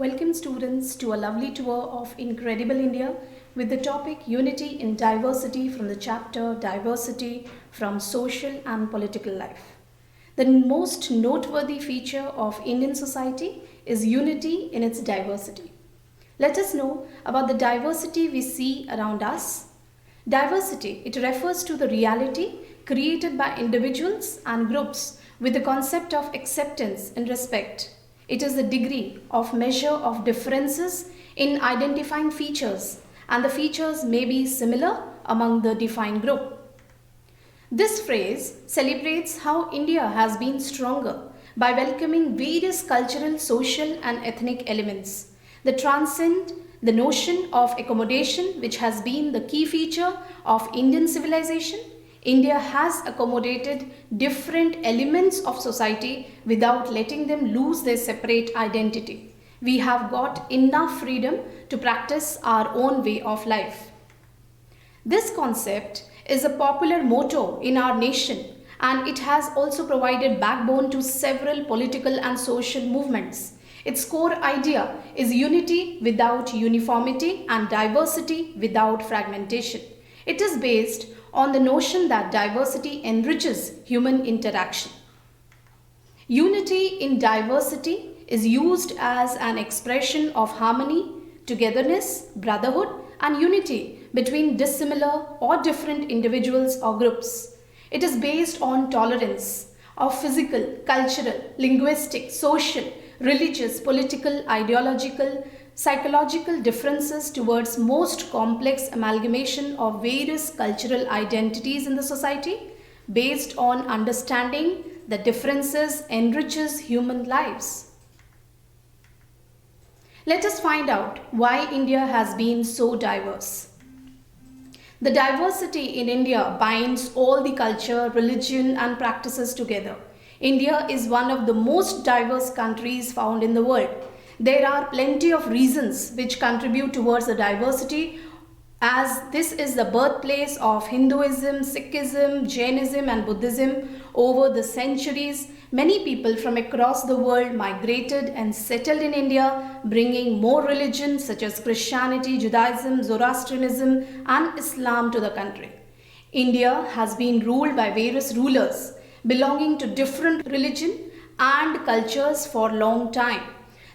Welcome students to a lovely tour of Incredible India with the topic Unity in Diversity from the chapter Diversity from Social and Political Life. The most noteworthy feature of Indian society is unity in its diversity. Let us know about the diversity we see around us. Diversity, it refers to the reality created by individuals and groups with the concept of acceptance and respect. It is the degree of measure of differences in identifying features, and the features may be similar among the defined group. This phrase celebrates how India has been stronger by welcoming various cultural, social and ethnic elements that transcend the notion of accommodation, which has been the key feature of Indian civilization. India has accommodated different elements of society without letting them lose their separate identity. We have got enough freedom to practice our own way of life. This concept is a popular motto in our nation, and it has also provided backbone to several political and social movements. Its core idea is unity without uniformity and diversity without fragmentation. It is based on the notion that diversity enriches human interaction. Unity in diversity is used as an expression of harmony, togetherness, brotherhood, and unity between dissimilar or different individuals or groups. It is based on tolerance of physical, cultural, linguistic, social, religious, political, ideological, psychological differences towards most complex amalgamation of various cultural identities in the society based on understanding that differences enriches human lives. Let us find out why India has been so diverse. The diversity in India binds all the culture, religion and practices together. India is one of the most diverse countries found in the world. There are plenty of reasons which contribute towards the diversity, as this is the birthplace of Hinduism, Sikhism, Jainism and Buddhism. Over the centuries, many people from across the world migrated and settled in India, bringing more religions such as Christianity, Judaism, Zoroastrianism and Islam to the country. India has been ruled by various rulers belonging to different religion and cultures for a long time.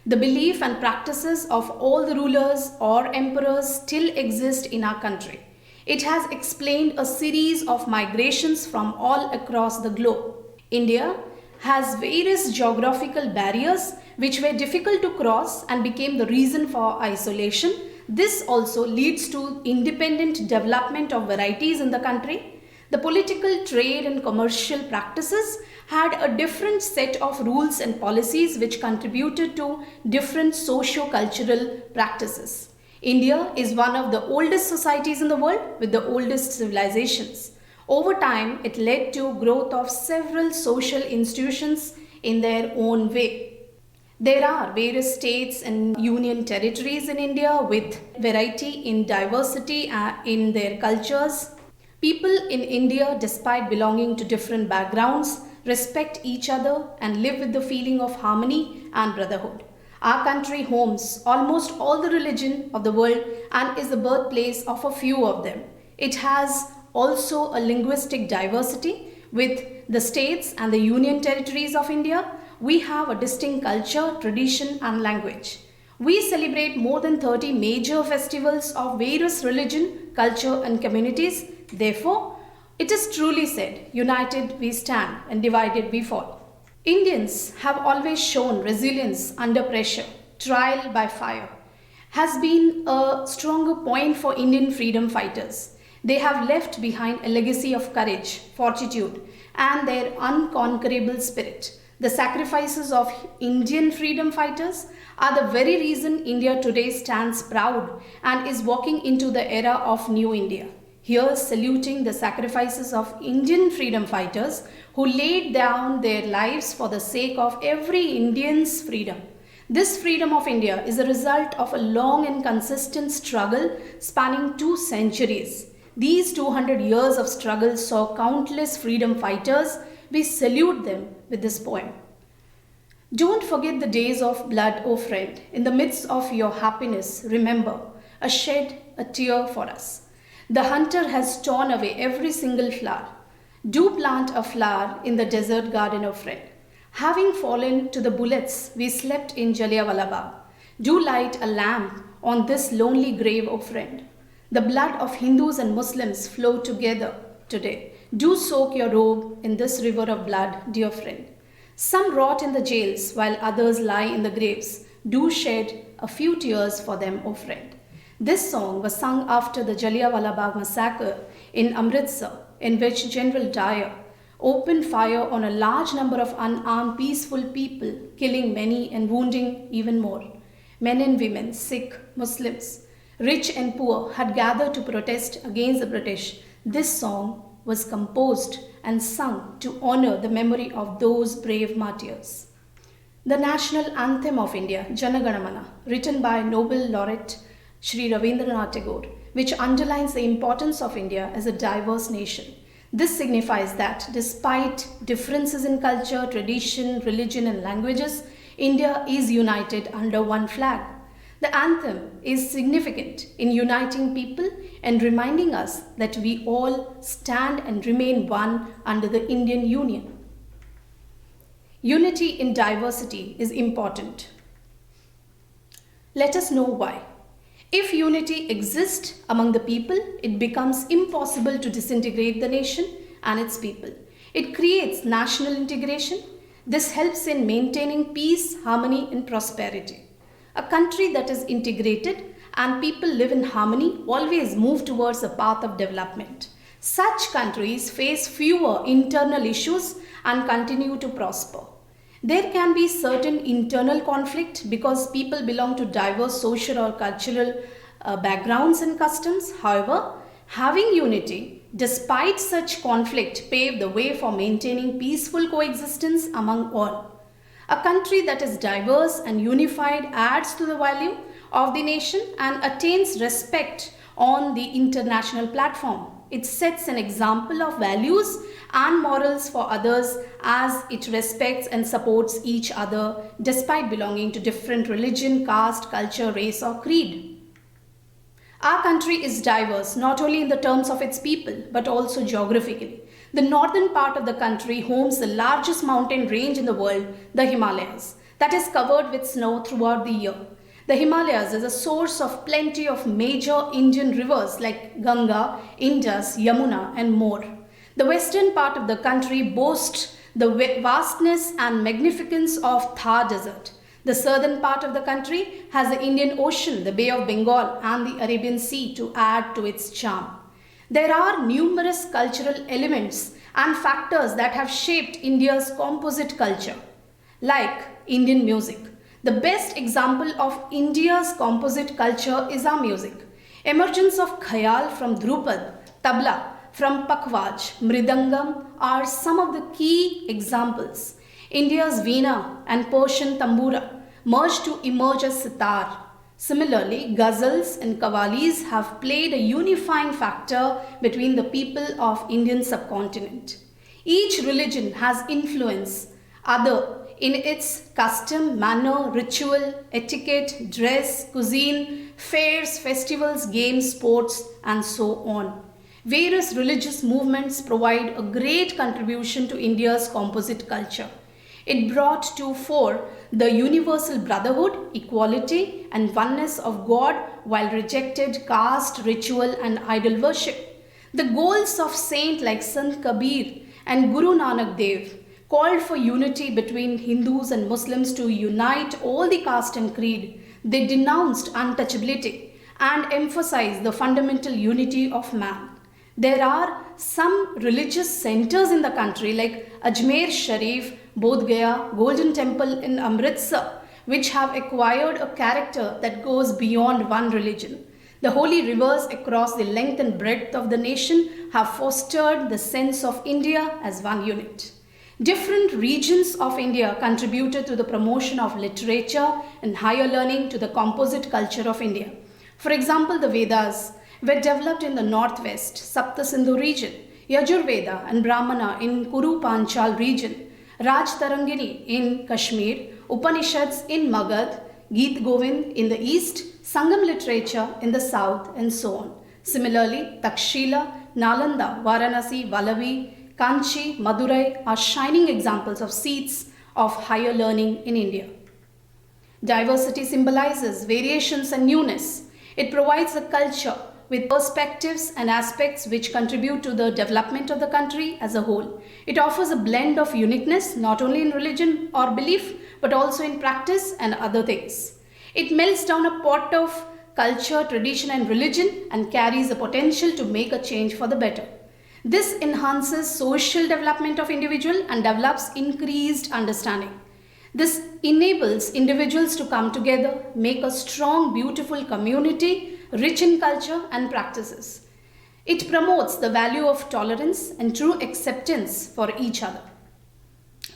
The belief and practices of all the rulers or emperors still exist in our country. It has explained a series of migrations from all across the globe. India has various geographical barriers which were difficult to cross and became the reason for isolation. This also leads to independent development of varieties in the country. The political, trade and commercial practices had a different set of rules and policies which contributed to different socio-cultural practices. India is one of the oldest societies in the world with the oldest civilizations. Over time, it led to growth of several social institutions in their own way. There are various states and union territories in India with variety in diversity in their cultures. People in India, despite belonging to different backgrounds, respect each other and live with the feeling of harmony and brotherhood. Our country homes almost all the religion of the world and is the birthplace of a few of them. It has also a linguistic diversity. With the states and the union territories of India, we have a distinct culture, tradition and language. We celebrate more than 30 major festivals of various religion, culture and communities. Therefore, it is truly said, united we stand and divided we fall. Indians have always shown resilience under pressure. Trial by fire has been a stronger point for Indian freedom fighters. They have left behind a legacy of courage, fortitude and their unconquerable spirit. The sacrifices of Indian freedom fighters are the very reason India today stands proud and is walking into the era of New India. Here, saluting the sacrifices of Indian freedom fighters who laid down their lives for the sake of every Indian's freedom. This freedom of India is a result of a long and consistent struggle spanning 2 centuries. These 200 years of struggle saw countless freedom fighters. We salute them with this poem. Don't forget the days of blood, O friend. In the midst of your happiness, remember, shed a tear for us. The hunter has torn away every single flower. Do plant a flower in the desert garden, O friend. Having fallen to the bullets, we slept in Jallianwala Bagh. Do light a lamp on this lonely grave, O friend. The blood of Hindus and Muslims flow together today. Do soak your robe in this river of blood, dear friend. Some rot in the jails while others lie in the graves. Do shed a few tears for them, O friend. This song was sung after the Jallianwala Bagh massacre in Amritsar, in which General Dyer opened fire on a large number of unarmed peaceful people, killing many and wounding even more. Men and women, Sikh, Muslims, rich and poor had gathered to protest against the British. This song was composed and sung to honor the memory of those brave martyrs. The national anthem of India, Jana Gana Mana, written by Nobel laureate Shri Ravindranath Tagore, which underlines the importance of India as a diverse nation. This signifies that despite differences in culture, tradition, religion, and languages, India is united under one flag. The anthem is significant in uniting people and reminding us that we all stand and remain one under the Indian Union. Unity in diversity is important. Let us know why. If unity exists among the people, it becomes impossible to disintegrate the nation and its people. It creates national integration. This helps in maintaining peace, harmony, and prosperity. A country that is integrated and people live in harmony always move towards a path of development. Such countries face fewer internal issues and continue to prosper. There can be certain internal conflict because people belong to diverse social or cultural backgrounds and customs. However, having unity despite such conflict paved the way for maintaining peaceful coexistence among all. A country that is diverse and unified adds to the value of the nation and attains respect on the international platform. It sets an example of values and morals for others as it respects and supports each other despite belonging to different religion, caste, culture, race, or creed. Our country is diverse not only in the terms of its people but also geographically. The northern part of the country homes the largest mountain range in the world, the Himalayas, that is covered with snow throughout the year. The Himalayas is a source of plenty of major Indian rivers like Ganga, Indus, Yamuna, and more. The western part of the country boasts the vastness and magnificence of Thar Desert. The southern part of the country has the Indian Ocean, the Bay of Bengal, and the Arabian Sea to add to its charm. There are numerous cultural elements and factors that have shaped India's composite culture, like Indian music. The best example of India's composite culture is our music. Emergence of khayal from Dhrupad, tabla from Pakhwaj, mridangam are some of the key examples. India's veena and Persian tambura merged to emerge as sitar. Similarly, ghazals and qawwalis have played a unifying factor between the people of Indian subcontinent. Each religion has influence other in its custom, manner, ritual, etiquette, dress, cuisine, fairs, festivals, games, sports, and so on. Various religious movements provide a great contribution to India's composite culture. It brought to fore the universal brotherhood, equality, and oneness of God while rejected caste, ritual, and idol worship. The goals of saints like Sant Kabir and Guru Nanak Dev called for unity between Hindus and Muslims to unite all the caste and creed. They denounced untouchability and emphasized the fundamental unity of man. There are some religious centers in the country like Ajmer Sharif, Bodh Gaya, Golden Temple in Amritsar, which have acquired a character that goes beyond one religion. The holy rivers across the length and breadth of the nation have fostered the sense of India as one unit. Different regions of India contributed to the promotion of literature and higher learning to the composite culture of India. For example, the Vedas were developed in the northwest, Sapta Sindhu region, Yajurveda and Brahmana in Kuru Panchal region, Raj Tarangini in Kashmir, Upanishads in Magad, Geet Govind in the east, Sangam literature in the south, and so on. Similarly, Takshila, Nalanda, Varanasi, Vallavi, Kanchi, Madurai are shining examples of seats of higher learning in India. Diversity symbolizes variations and newness. It provides a culture with perspectives and aspects which contribute to the development of the country as a whole. It offers a blend of uniqueness not only in religion or belief but also in practice and other things. It melts down a pot of culture, tradition and religion and carries the potential to make a change for the better. This enhances social development of individual and develops increased understanding. This enables individuals to come together, make a strong, beautiful community, rich in culture and practices. It promotes the value of tolerance and true acceptance for each other.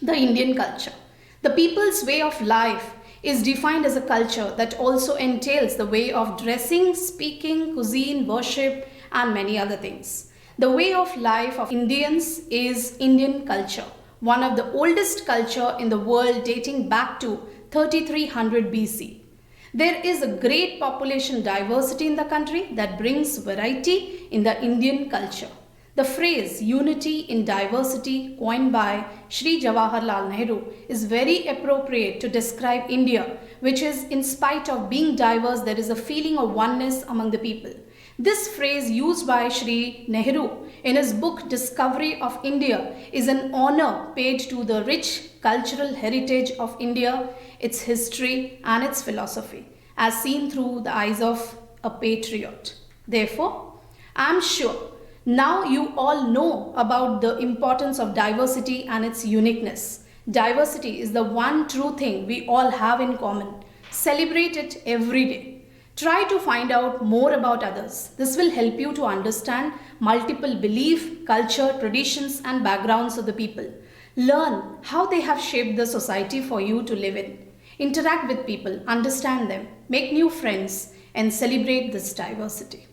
The Indian culture. The people's way of life is defined as a culture that also entails the way of dressing, speaking, cuisine, worship, and many other things. The way of life of Indians is Indian culture, one of the oldest culture in the world dating back to 3300 BC. There is a great population diversity in the country that brings variety in the Indian culture. The phrase unity in diversity coined by Shri Jawaharlal Nehru is very appropriate to describe India, which is in spite of being diverse, there is a feeling of oneness among the people. This phrase used by Shri Nehru in his book Discovery of India is an honor paid to the rich cultural heritage of India, its history and its philosophy, as seen through the eyes of a patriot. Therefore, I am sure now you all know about the importance of diversity and its uniqueness. Diversity is the one true thing we all have in common. Celebrate it every day. Try to find out more about others. This will help you to understand multiple belief, culture, traditions and backgrounds of the people. Learn how they have shaped the society for you to live in. Interact with people, understand them, make new friends and celebrate this diversity.